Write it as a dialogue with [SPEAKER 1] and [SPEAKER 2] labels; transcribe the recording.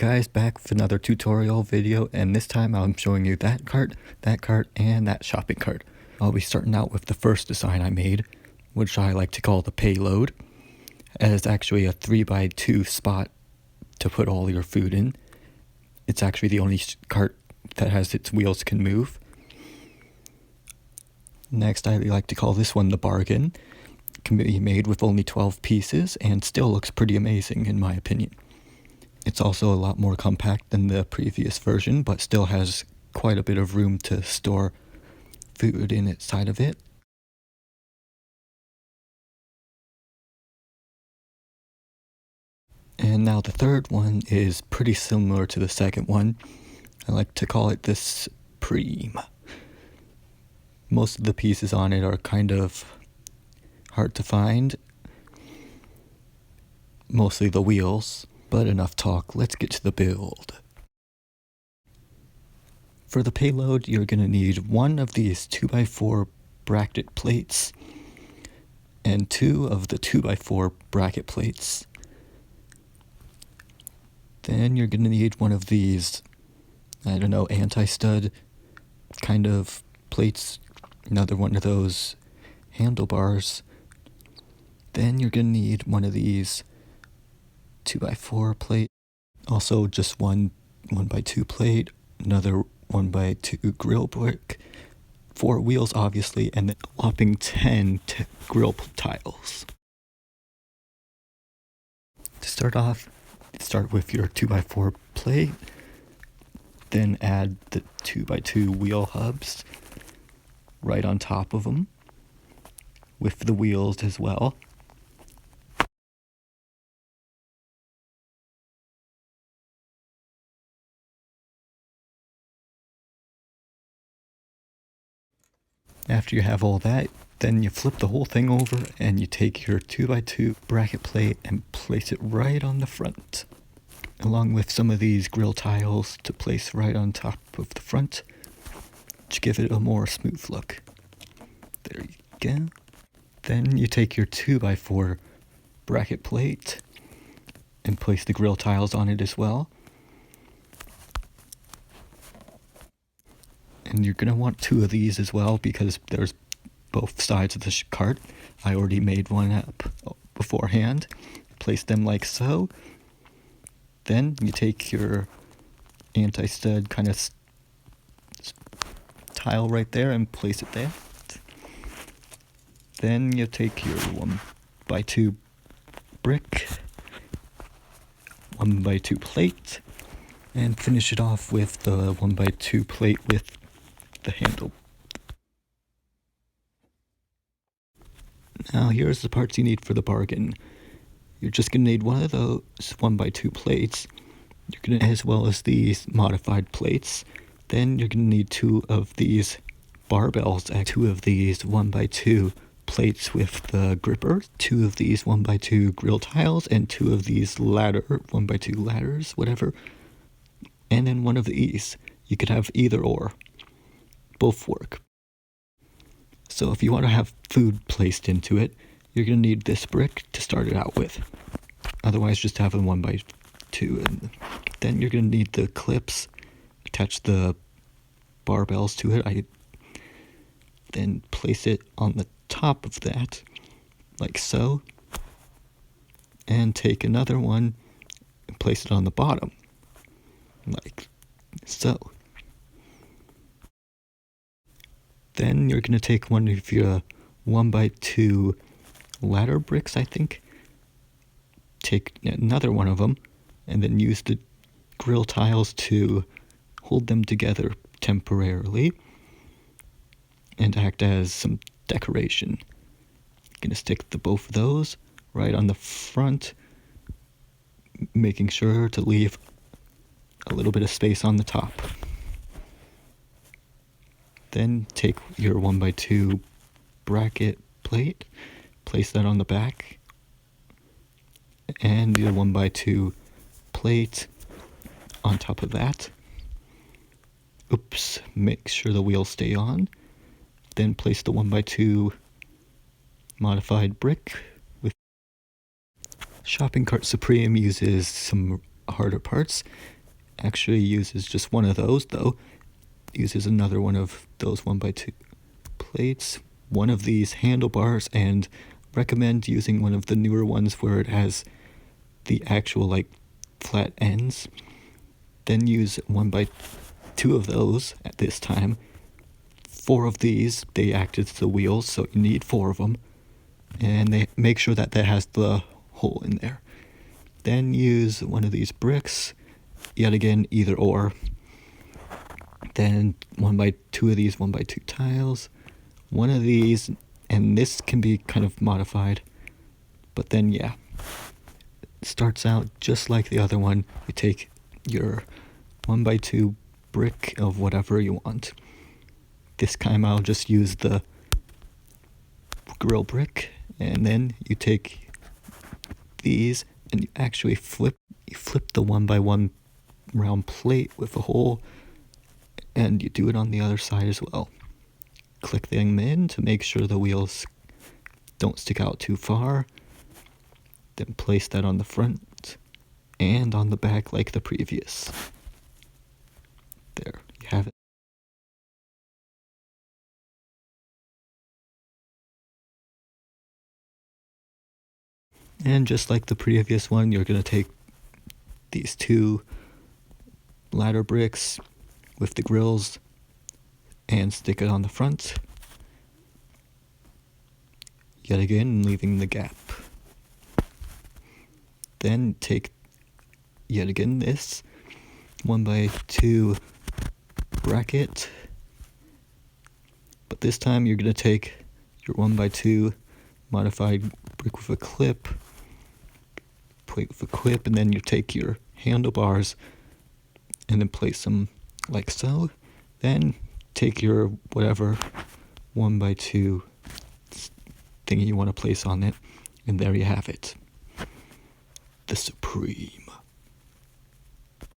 [SPEAKER 1] Guys, back with another tutorial video, and this time I'm showing you that cart, and that shopping cart. I'll be starting out with the first design I made, which I like to call the payload, as actually a 3x2 spot to put all your food in. It's actually the only cart that has its wheels can move. Next, I like to call this one the bargain. It can be made with only 12 pieces and still looks pretty amazing in my opinion. It's also a lot more compact than the previous version, but still has quite a bit of room to store food inside of it. And now the third one is pretty similar to the second one. I like to call it the Supreme. Most of the pieces on it are kind of hard to find. Mostly the wheels, but enough talk, let's get to the build. For the payload, you're going to need one of these 2x4 bracket plates and two of the 2x4 bracket plates. Then you're going to need one of these, anti-stud kind of plates, another one of those handlebars. Then you're going to need one of these 2x4 plate, also just one 1x2 plate, another 1x2 grill brick, 4 wheels obviously, and then a whopping 10 grill tiles. To start off, start with your 2x4 plate, then add the 2x2 wheel hubs right on top of them, with the wheels as well. After you have all that, then you flip the whole thing over and you take your 2x2 bracket plate and place it right on the front, along with some of these grill tiles to place right on top of the front to give it a more smooth look. There you go. Then you take your 2x4 bracket plate and place the grill tiles on it as well. And you're going to want 2 of these as well because there's both sides of the cart. I already made one up beforehand. Place them like so. Then you take your anti-stud kind of tile right there and place it there. Then you take your 1x2 brick, 1x2 plate, and finish it off with the 1x2 plate with the handle. Now here's the parts you need for the bargain. You're just going to need one of those 1x2 plates, as well as these modified plates. Then you're going to need 2 of these barbells, 2 of these 1x2 plates with the gripper, 2 of these 1x2 grill tiles, and 2 of these 1x2 ladders, whatever. And then 1 of these. You could have either or. Both work. So if you want to have food placed into it, you're going to need this brick to start it out with. Otherwise, just have a 1x2. And then you're going to need the clips, attach the barbells to it. Then place it on the top of that, like so. And take another one and place it on the bottom, like so. Then you're going to take one of your 1x2 ladder bricks, I think. Take another one of them, and then use the grill tiles to hold them together temporarily and act as some decoration. Going to stick both of those right on the front, making sure to leave a little bit of space on the top. Then take your 1x2 bracket plate, place that on the back, and your 1x2 plate on top of that. Oops, make sure the wheels stay on. Then place the 1x2 modified brick with Shopping Cart Supreme uses some harder parts. Actually uses just one of those though. Uses another one of those 1x2 plates, one of these handlebars, and recommend using one of the newer ones where it has the actual like flat ends. Then use 1x2 of those at this time. 4 of these, they act as the wheels, so you need 4 of them. And they make sure that has the hole in there. Then use one of these bricks, yet again, either or. Then 1x2 of these 1x2 tiles, one of these, and this can be kind of modified, but then yeah, it starts out just like the other one. You take your 1x2 brick of whatever you want. This time I'll just use the grill brick, and then you take these and you actually flip the 1x1 round plate with a hole, and you do it on the other side as well. Click them in to make sure the wheels don't stick out too far. Then place that on the front and on the back like the previous. There, you have it. And just like the previous one, you're going to take these 2 ladder bricks with the grills and stick it on the front. Yet again, leaving the gap. Then take, yet again, this 1x2 bracket. But this time you're going to take your 1x2 modified brick with a clip, plate with a clip, and then you take your handlebars and then place them like so. Then take your whatever 1x2 thingy you want to place on it, and there you have it. The Supreme